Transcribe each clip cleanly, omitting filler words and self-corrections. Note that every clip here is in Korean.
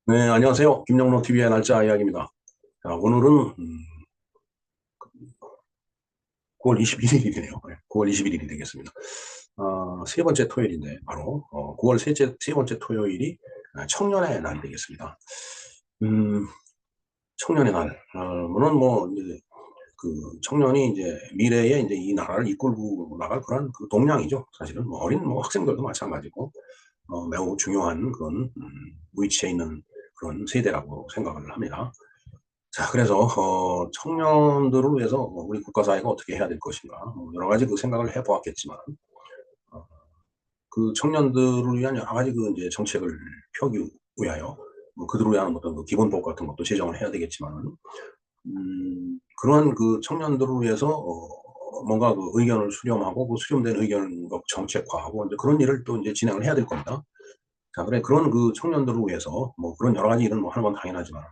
네, 안녕하세요. 김영로 TV의 날짜 이야기입니다. 자, 오늘은 9월 21일이네요. 9월 21일이 되겠습니다. 세 번째 토요일인데 바로 9월 세 번째 토요일이 청년의 날이 되겠습니다. 음, 청년의 날. 물론 뭐 이제 그 청년이 이제 미래에 이제 이 나라를 이끌고 나갈 그런 그 동량이죠. 사실은 뭐 어린 뭐 학생들도 마찬가지고 매우 중요한 그런 위치에 있는 그런 세대라고 생각을 합니다. 자, 그래서 청년들을 위해서 우리 국가사회가 어떻게 해야 될 것인가 여러 가지 그 생각을 해보았겠지만 어, 그 청년들을 위한 여러 가지 그 이제 정책을 펴기 위하여 뭐 그들을 위한 어떤 그 기본법 같은 것도 제정을 해야 되겠지만 그러한 그 청년들을 위해서 뭔가 그 의견을 수렴하고 그 수렴된 의견을 정책화하고 이제 그런 일을 또 이제 진행을 해야 될 겁니다. 자, 그래 그런 그 청년들을 위해서 뭐 그런 여러 가지 일은 뭐 하는 건 당연하지만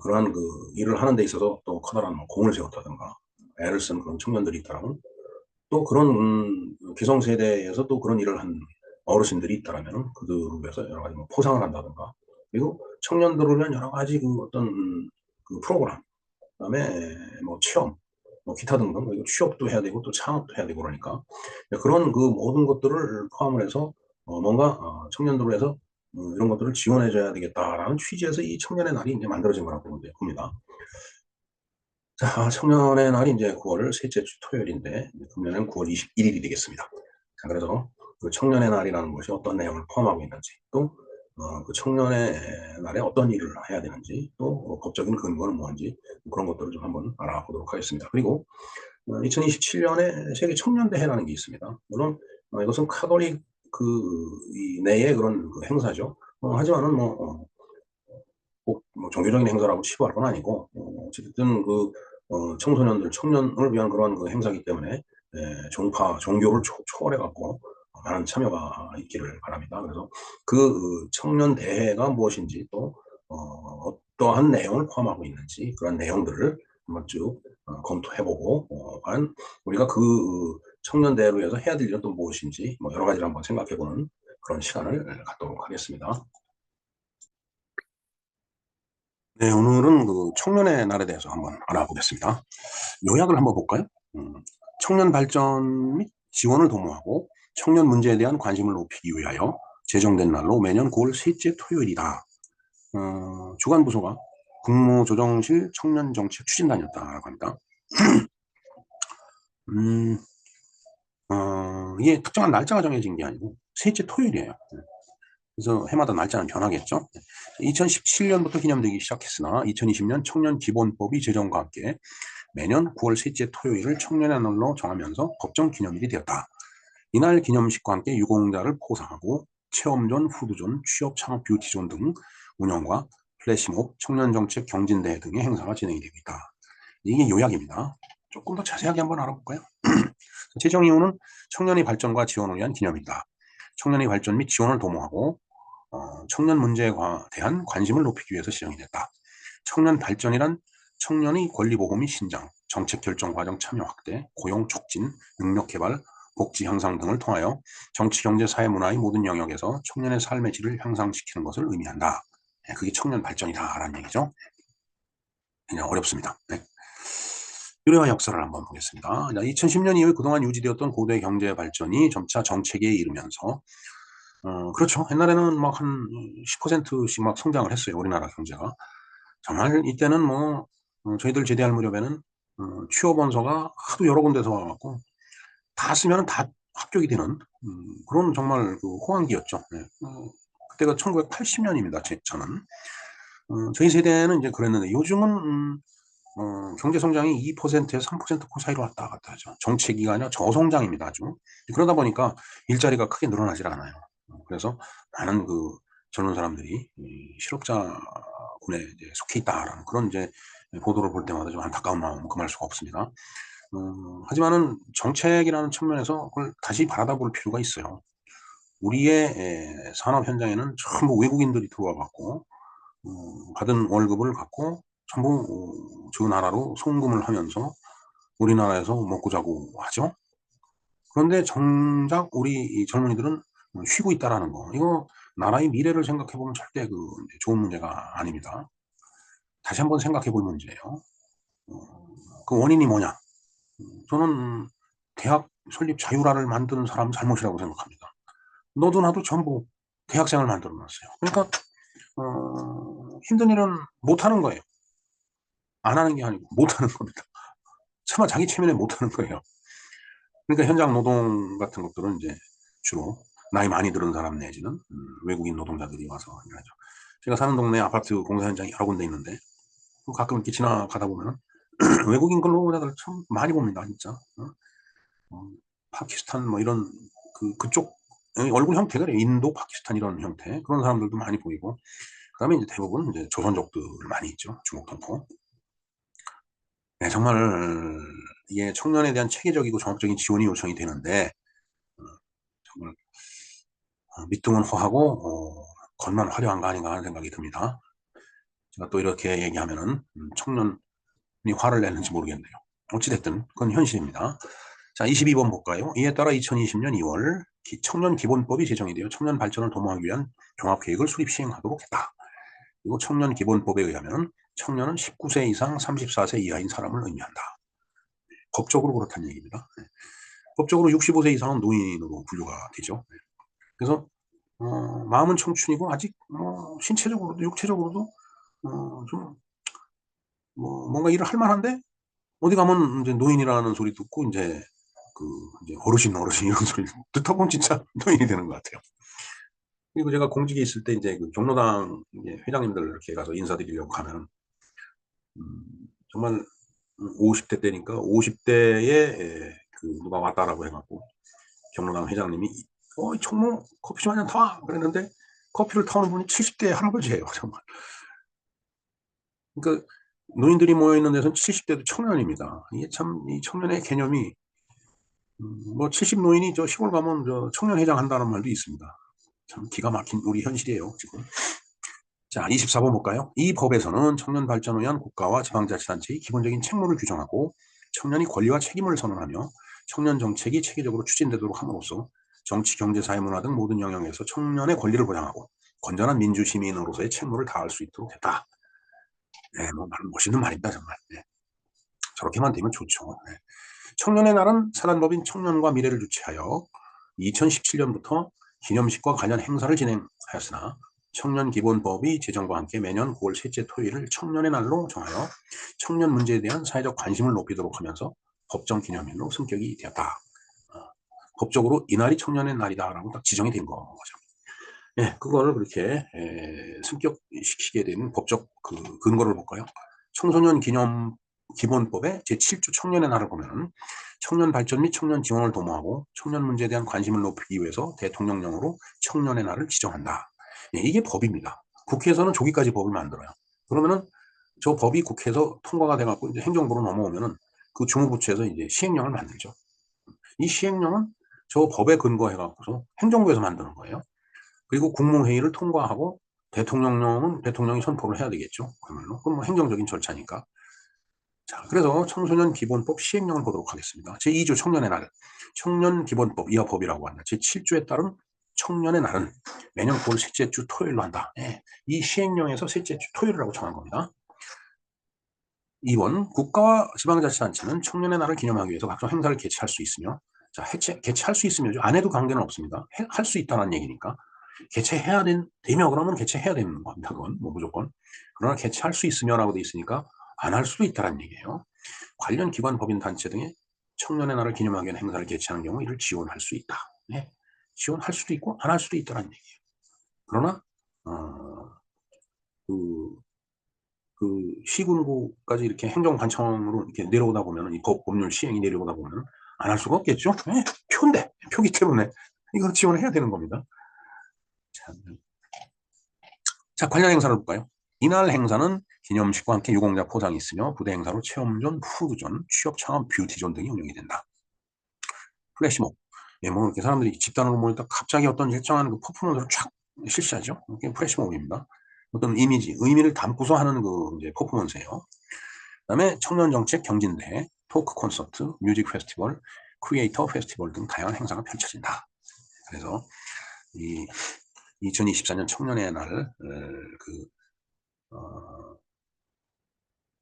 그러한 그 일을 하는 데 있어서 또 커다란 뭐 공을 세웠다든가 애를 쓴 그런 청년들이 있다라면 또 그런 기성세대에서 또 그런 일을 한 어르신들이 있다라면 그들을 위해서 여러 가지 뭐 포상을 한다든가 그리고 청년들을 위한 여러 가지 그 어떤 그 프로그램 그다음에 뭐 체험 뭐 기타 등등 그리고 취업도 해야 되고 또 창업도 해야 되고 그러니까 그런 그 모든 것들을 포함을 해서 뭔가 청년들을 위해서 이런 것들을 지원해 줘야 되겠다라는 취지에서 이 청년의 날이 이제 만들어진 거라고 이제 봅니다. 자, 청년의 날이 이제 9월 셋째 주 토요일인데 금년에는 9월 21일이 되겠습니다. 자, 그래서 그 청년의 날이라는 것이 어떤 내용을 포함하고 있는지 또 그 청년의 날에 어떤 일을 해야 되는지 또 법적인 근거는 뭔지 그런 것들을 좀 한번 알아보도록 하겠습니다. 그리고 2027년에 세계 청년대회라는 게 있습니다. 물론 이것은 카톨릭 이 내의 그런 그 행사죠. 하지만은 뭐 꼭 뭐 종교적인 행사라고 치부할 건 아니고 어쨌든 그 청소년들 청년을 위한 그런 그 행사이기 때문에 종파 종교를 초월해 갖고 많은 참여가 있기를 바랍니다. 그래서 그 청년 대회가 무엇인지 또 어떠한 내용을 포함하고 있는지 그런 내용들을 한번 쭉 검토해보고 과연 우리가 그 청년 대회로 해서 해야 될 일은 또 무엇인지 뭐 여러 가지를 한번 생각해보는 그런 시간을 갖도록 하겠습니다. 네, 오늘은 그 청년의 날에 대해서 한번 알아보겠습니다. 요약을 한번 볼까요? 음, 청년 발전 및 지원을 도모하고 청년 문제에 대한 관심을 높이기 위하여 제정된 날로 매년 9월 셋째 토요일이다. 주관 부서가 국무조정실 청년정책 추진단이었다고 합니다. 음, 이게 특정한 날짜가 정해진 게 아니고 셋째 토요일이에요. 그래서 해마다 날짜는 변하겠죠. 2017년부터 기념되기 시작했으나 2020년 청년 기본법이 제정과 함께 매년 9월 셋째 토요일을 청년의 날로 정하면서 법정 기념일이 되었다. 이날 기념식과 함께 유공자를 포상하고 체험존, 푸드존, 취업, 창업, 뷰티존 등 운영과 플래시몹, 청년정책 경진대회 등의 행사가 진행이 되고 있다. 이게 요약입니다. 조금 더 자세하게 한번 알아볼까요? 제정 이유는 청년의 발전과 지원을 위한 기념이다. 청년의 발전 및 지원을 도모하고 청년 문제에 대한 관심을 높이기 위해서 시정이 됐다. 청년 발전이란 청년의 권리 보호 및 신장, 정책 결정 과정 참여 확대, 고용 촉진, 능력 개발, 복지 향상 등을 통하여 정치, 경제, 사회, 문화의 모든 영역에서 청년의 삶의 질을 향상시키는 것을 의미한다. 그게 청년 발전이다라는 얘기죠. 그냥 어렵습니다. 네. 유래와 역사를 한번 보겠습니다. 2010년 이후에 그동안 유지되었던 고도의 경제 발전이 점차 정체기에 이르면서 그렇죠. 옛날에는 막 한 10%씩 막 성장을 했어요. 우리나라 경제가. 정말 이때는 뭐 저희들 제대할 무렵에는 취업 원서가 하도 여러 군데서 와갖고 다 쓰면 다 합격이 되는 그런 정말 그 호황기였죠. 네. 그때가 1980년입니다. 저는. 저희 세대는 이제 그랬는데 요즘은 경제 성장이 2%에서 3%그 사이로 왔다 갔다 하죠. 정체기가 아니라 저성장입니다. 아주. 그러다 보니까 일자리가 크게 늘어나질 않아요. 그래서 많은 그 젊은 사람들이 실업자군에 이제 속해 있다라는 그런 이제 보도를 볼 때마다 좀 안타까운 마음을 금할 수가 없습니다. 하지만은 정책이라는 측면에서 그걸 다시 바라다 볼 필요가 있어요. 우리의 산업 현장에는 전부 외국인들이 들어와 갖고 받은 월급을 갖고 전부 저 나라로 송금을 하면서 우리나라에서 먹고 자고 하죠. 그런데 정작 우리 젊은이들은 쉬고 있다라는 거. 이거 나라의 미래를 생각해보면 절대 좋은 문제가 아닙니다. 다시 한번 생각해볼 문제예요. 그 원인이 뭐냐? 저는 대학 설립 자유라를 만드는 사람 잘못이라고 생각합니다. 너도 나도 전부 대학생을 만들어 놨어요. 그러니까 힘든 일은 못하는 거예요. 안 하는 게 아니고 못하는 겁니다. 차마 자기 체면에 못하는 거예요. 그러니까 현장 노동 같은 것들은 이제 주로 나이 많이 들은 사람 내지는 외국인 노동자들이 와서 일하죠. 제가 사는 동네 아파트 공사 현장이 여러 군데 있는데 가끔 이렇게 지나가다 보면 외국인 근로자들 참 많이 봅니다, 진짜. 파키스탄 뭐 이런 그쪽 얼굴 형태가 인도, 파키스탄 이런 형태 그런 사람들도 많이 보이고 그다음에 이제 대부분 이제 조선족들 많이 있죠, 중국 동포. 네, 정말 이게 청년에 대한 체계적이고 종합적인 지원이 요청이 되는데 정말 밑둥은 허하고 겉만 화려한 거 아닌가 하는 생각이 듭니다. 제가 또 이렇게 얘기하면은 청년이 화를 내는지 모르겠네요. 어찌됐든 그건 현실입니다. 자, 22번 볼까요? 이에 따라 2020년 2월 청년 기본법이 제정이 되어 청년 발전을 도모하기 위한 종합계획을 수립 시행하도록 했다. 그리고 청년 기본법에 의하면 청년은 19세 이상 34세 이하인 사람을 의미한다. 법적으로 그렇다는 얘기입니다. 법적으로 65세 이상은 노인으로 분류가 되죠. 그래서 마음은 청춘이고 아직 신체적으로도 육체적으로도 좀 뭔가 일을 할 만한데 어디 가면 이제 노인이라는 소리 듣고 이제 이제 어르신 이런 소리 듣다 보면 진짜 노인이 되는 것 같아요. 그리고 제가 공직에 있을 때 이제 경로당 이제 회장님들 이렇게 가서 인사드리려고 가면 정말 50대 때니까 50대에 누가 왔다라고 해갖고 경로당 회장님이 총무 커피 좀 한 잔 타 그랬는데 커피를 타오는 분이 70대 할아버지예요. 정말. 그러니까 노인들이 모여있는 데서는 70대도 청년입니다. 이게 참 이 청년의 개념이 뭐 70 노인이 저 시골 가면 저 청년회장 한다는 말도 있습니다. 참 기가 막힌 우리 현실이에요 지금. 자, 24번 볼까요? 이 법에서는 청년 발전을 위한 국가와 지방자치단체의 기본적인 책무를 규정하고 청년이 권리와 책임을 선언하며 청년 정책이 체계적으로 추진되도록 함으로써 정치, 경제, 사회, 문화 등 모든 영역에서 청년의 권리를 보장하고 건전한 민주시민으로서의 책무를 다할 수 있도록 했다. 네, 뭐 멋있는 말입니다 정말. 네. 저렇게만 되면 좋죠. 네. 청년의 날은 사단법인 청년과 미래를 주최하여 2017년부터 기념식과 관련 행사를 진행하였으나 청년기본법이 제정과 함께 매년 9월 셋째 토요일을 청년의 날로 정하여 청년 문제에 대한 사회적 관심을 높이도록 하면서 법정 기념일로 승격이 되었다. 법적으로 이날이 청년의 날이다라고 딱 지정이 된 거죠. 예, 그거를 그렇게 승격시키게 된 법적 근거를 볼까요? 청소년 기본법의 제7조 청년의 날을 보면 청년 발전 및 청년 지원을 도모하고 청년 문제에 대한 관심을 높이기 위해서 대통령령으로 청년의 날을 지정한다. 예, 이게 법입니다. 국회에서는 조기까지 법을 만들어요. 그러면은 저 법이 국회에서 통과가 돼갖고 이제 행정부로 넘어오면은 그 주무부처에서 이제 시행령을 만들죠. 이 시행령은 저 법에 근거해갖고서 행정부에서 만드는 거예요. 그리고 국무회의를 통과하고 대통령령은 대통령이 선포를 해야 되겠죠. 그야말로. 그건 뭐 행정적인 절차니까. 자, 그래서 청소년 기본법 시행령을 보도록 하겠습니다. 제2조 청년의 날. 청년 기본법 이하 법이라고 한다. 제7조에 따른 청년의 날은 매년 9월 셋째 주 토요일로 한다. 예, 이 시행령에서 셋째 주 토요일이라고 정한 겁니다. 2번 국가와 지방자치단체는 청년의 날을 기념하기 위해서 각종 행사를 개최할 수 있으며 자, 개최할 수 있으면 안 해도 관계는 없습니다. 할 수 있다는 얘기니까. 개최해야 되며 그러면 개최해야 되는 겁니다. 그건 뭐 무조건. 그러나 개최할 수 있으며라고 돼 있으니까 안 할 수도 있다는 얘기예요. 관련 기관, 법인, 단체 등의 청년의 날을 기념하기 위한 행사를 개최하는 경우 이를 지원할 수 있다. 네. 지원할 수도 있고 안 할 수도 있다는 얘기예요. 그러나 시군구까지 이렇게 행정관청으로 이렇게 내려오다 보면 이 법률 시행이 내려오다 보면 안 할 수가 없겠죠. 네. 표인데 표기 때문에 이걸 지원해야 되는 겁니다. 자, 관련 행사를 볼까요? 이날 행사는 기념식과 함께 유공자 포장이 있으며 부대 행사로 체험존, 푸드존, 취업 창업, 뷰티존 등이 운영이 된다. 플래시몹. 예, 뭐 이렇게 사람들이 집단으로 모이다 갑자기 어떤 일정한 퍼포먼스를 쫙 실시하죠. 그게 플래시몹입니다. 어떤 이미지, 의미를 담고서 하는 이제 퍼포먼스예요. 그다음에 청년 정책 경진대회, 토크 콘서트, 뮤직 페스티벌, 크리에이터 페스티벌 등 다양한 행사가 펼쳐진다. 그래서 2024년 청년의 날,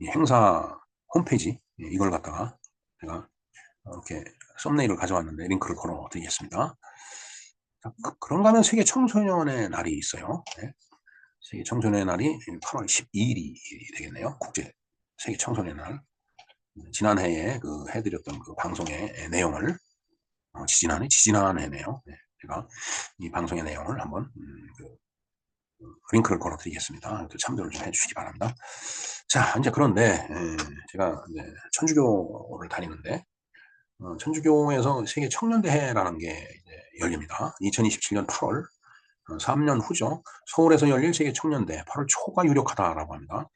이 행사 홈페이지, 이걸 갖다가 제가 이렇게 썸네일을 가져왔는데 링크를 걸어 드리겠습니다. 그런가 하면 세계 청소년의 날이 있어요. 네. 세계 청소년의 날이 8월 12일이 되겠네요. 국제 세계 청소년의 날. 지난해에 해드렸던 그 방송의 내용을, 지지난해네요. 네. 제가 이 방송의 내용을 한번, 링크를 걸어 드리겠습니다. 참조를 좀 해주시기 바랍니다. 자, 이제 그런데, 제가 이제 천주교를 다니는데, 천주교에서 세계 청년대회라는 게 열립니다. 2027년 8월, 3년 후죠. 서울에서 열릴 세계 청년대회, 8월 초가 유력하다라고 합니다.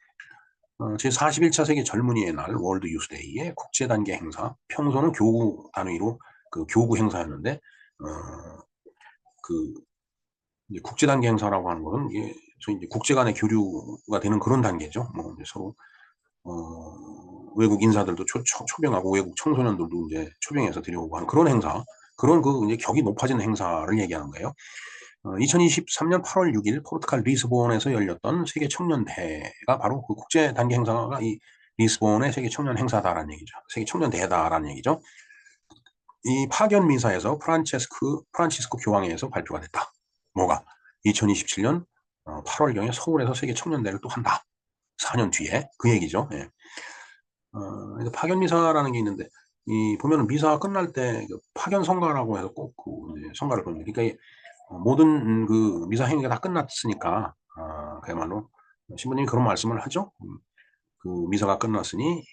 제41차 세계 젊은이의 날, 월드 유스데이의 국제 단계 행사, 평소는 교구 단위로 교구 행사였는데, 이제 국제 단계 행사라고 하는 것은 이게 이제 국제 간의 교류가 되는 그런 단계죠. 뭐 이제 서로 외국 인사들도 초빙하고 외국 청소년들도 이제 초빙해서 들여오고 하는 그런 행사, 그런 이제 격이 높아진 행사를 얘기하는 거예요. 2023년 8월 6일 포르투갈 리스본에서 열렸던 세계 청년 대회가 바로 그 국제 단계 행사가 이 리스본의 세계 청년 행사다라는 얘기죠. 세계 청년 대회다라는 얘기죠. 이 파견 미사에서 프란치스코 교황회에서 발표가 됐다. 뭐가? 2027년 8월경에 서울에서 세계 청년대회를 또 한다. 4년 뒤에 그 얘기죠. 예. 파견 미사라는 게 있는데, 보면은 미사 끝날 때 파견 성가라고 해서 꼭 성가를 보는, 그러니까 모든 미사 행위가 다 끝났으니까, 그야말로 신부님이 그런 말씀을 하죠. 그 미사가 끝났으니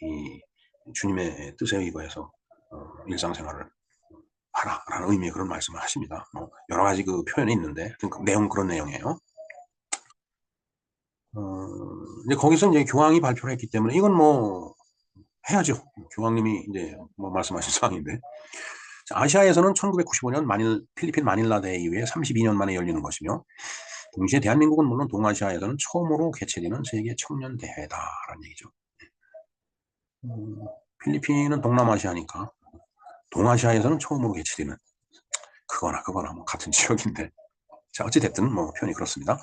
주님의 뜻에 의거해서 일상생활을 하라라는 의미의 그런 말씀을 하십니다. 여러 가지 표현이 있는데 내용 그런 내용이에요. 이제 거기서 이제 교황이 발표를 했기 때문에 이건 뭐 해야죠. 교황님이 이제 뭐 말씀하신 사항인데, 아시아에서는 1995년 필리핀 마닐라 대회 이후에 32년 만에 열리는 것이며, 동시에 대한민국은 물론 동아시아에서는 처음으로 개최되는 세계 청년 대회다라는 얘기죠. 필리핀은 동남아시아니까 동아시아에서는 처음으로 개최되는, 그거나 뭐 같은 지역인데, 자 어찌됐든 뭐 표현이 그렇습니다.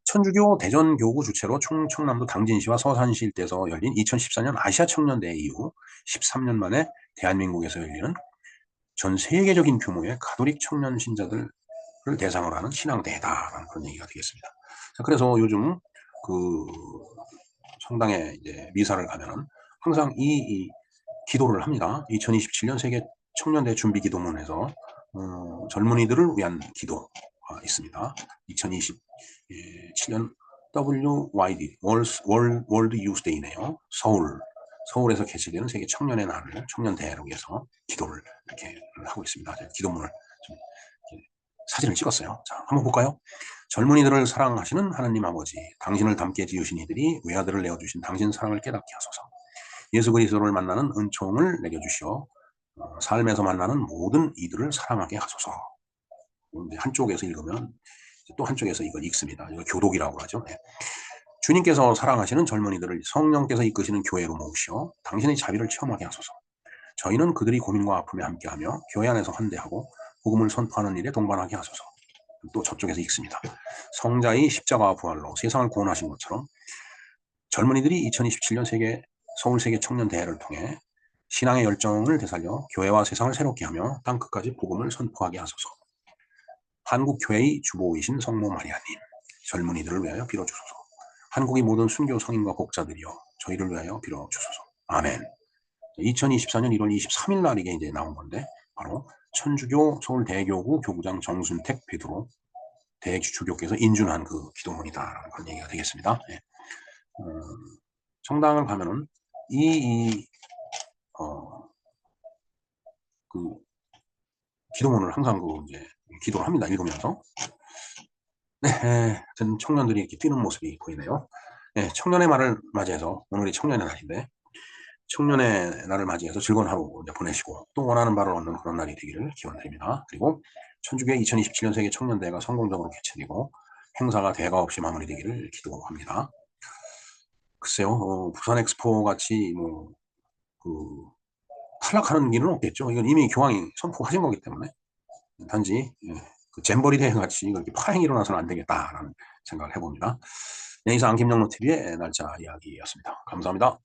천주교 대전교구 주최로 충청남도 당진시와 서산시 일대에서 열린 2014년 아시아 청년대회 이후 13년 만에 대한민국에서 열리는 전 세계적인 규모의 가톨릭 청년 신자들을 대상으로 하는 신앙대회다라는 그런 얘기가 되겠습니다. 자, 그래서 요즘 성당에 이제 미사를 가면은 항상 이 기도를 합니다. 2027년 세계 청년대회 준비 기도문에서 젊은이들을 위한 기도가 있습니다. 2027년 WYD 월드 유스데이네요. 서울에서 개최되는 세계 청년의 날을 청년대회를 위해서 기도를 이렇게 하고 있습니다. 기도문을 좀 사진을 찍었어요. 자, 한번 볼까요? 젊은이들을 사랑하시는 하나님 아버지, 당신을 닮게 지으신 이들이 외아들을 내어주신 당신 사랑을 깨닫게 하소서. 예수 그리스도를 만나는 은총을 내려주시어 삶에서 만나는 모든 이들을 사랑하게 하소서. 한쪽에서 읽으면 또 한쪽에서 이걸 읽습니다. 이거 교독이라고 하죠. 네. 주님께서 사랑하시는 젊은이들을 성령께서 이끄시는 교회로 모으시어 당신의 자비를 체험하게 하소서. 저희는 그들이 고민과 아픔에 함께하며 교회 안에서 환대하고 복음을 선포하는 일에 동반하게 하소서. 또 저쪽에서 읽습니다. 성자의 십자가와 부활로 세상을 구원하신 것처럼 젊은이들이 2027년 서울 세계 청년 대회를 통해 신앙의 열정을 되살려 교회와 세상을 새롭게 하며 땅끝까지 복음을 선포하게 하소서. 한국교회의 주보이신 성모 마리아님, 젊은이들을 위하여 빌어주소서. 한국의 모든 순교 성인과 복자들이여 저희를 위하여 빌어주소서. 아멘. 2024년 1월 23일 날 이게 이제 나온 건데, 바로 천주교 서울대교구 교구장 정순택 베드로 대주교께서 인준한 그 기도문이다라는 그런 얘기가 되겠습니다. 네. 성당을 가면은 기도문을 항상 이제 기도를 합니다. 읽으면서. 네, 청년들이 이렇게 뛰는 모습이 보이네요. 네, 청년의 날을 맞이해서 오늘이 청년의 날인데, 청년의 날을 맞이해서 즐거운 하루 이제 보내시고 또 원하는 바를 얻는 그런 날이 되기를 기원드립니다. 그리고 천주교의 2027년 세계 청년대회가 성공적으로 개최되고 행사가 대가 없이 마무리되기를 기도합니다. 글쎄요, 부산 엑스포 같이 탈락하는 일은 없겠죠. 이건 이미 교황이 선포하신 거기 때문에 단지 그 잼버리 대회 같이 그렇게 파행이 일어나서는 안 되겠다라는 생각을 해봅니다. 네, 이상 김영로 TV의 날짜 이야기였습니다. 감사합니다.